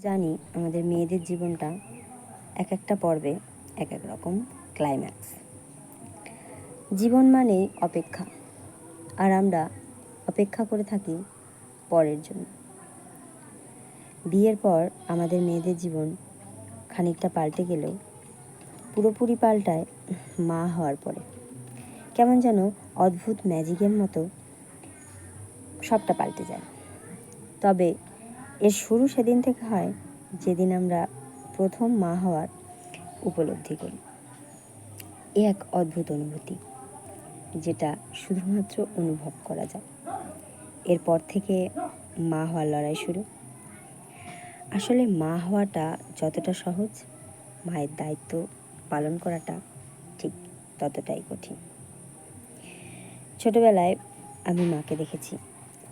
জানি আমাদের মেয়েদের জীবনটা এক একটা পর্বে এক এক রকম ক্লাইম্যাক্স। জীবন মানেই অপেক্ষা, আর আমরা অপেক্ষা করে থাকি পরের জন্য। বিয়ের পর আমাদের মেয়েদের জীবন খানিকটা পাল্টে গেলেও পুরোপুরি পাল্টায় মা হওয়ার পরে। কেমন যেন অদ্ভুত ম্যাজিকের মতো সবটা পাল্টে যায়। তবে এর শুরু সেদিন থেকে হয় যেদিন আমরা প্রথম মা হওয়ার উপলব্ধি করি। এ এক অদ্ভুত অনুভূতি, যেটা শুধুমাত্র অনুভব করা যায়। এরপর থেকে মা হওয়ার লড়াই শুরু। আসলে মা হওয়াটা যতটা সহজ, মায়ের দায়িত্ব পালন করাটা ঠিক ততটাই কঠিন। ছোটবেলায় আমি মাকে দেখেছি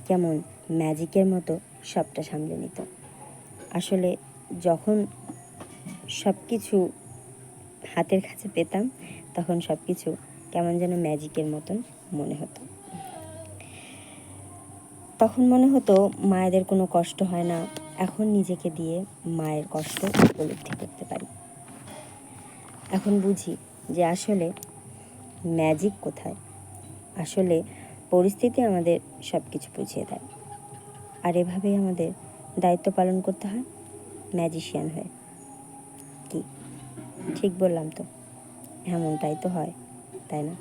কেমন ম্যাজিকের মতো সবটা সামলে নিত। আসলে যখন সব কিছু হাতের কাছে পেতাম তখন সব কিছু কেমন যেন ম্যাজিকের মতন মনে হতো। তখন মনে হতো মায়েদের কোনো কষ্ট হয় না। এখন নিজেকে দিয়ে মায়ের কষ্ট উপলব্ধি করতে পারি। এখন বুঝি যে আসলে ম্যাজিক কোথায়। আসলে পরিস্থিতি আমাদের সব কিছু বুঝিয়ে দেয়, আর এভাবেই আমাদের দায়িত্ব পালন করতে হয় ম্যাজিশিয়ান হয়ে। কি ঠিক বললাম তো? এমনটাই তো হয়, তাই না?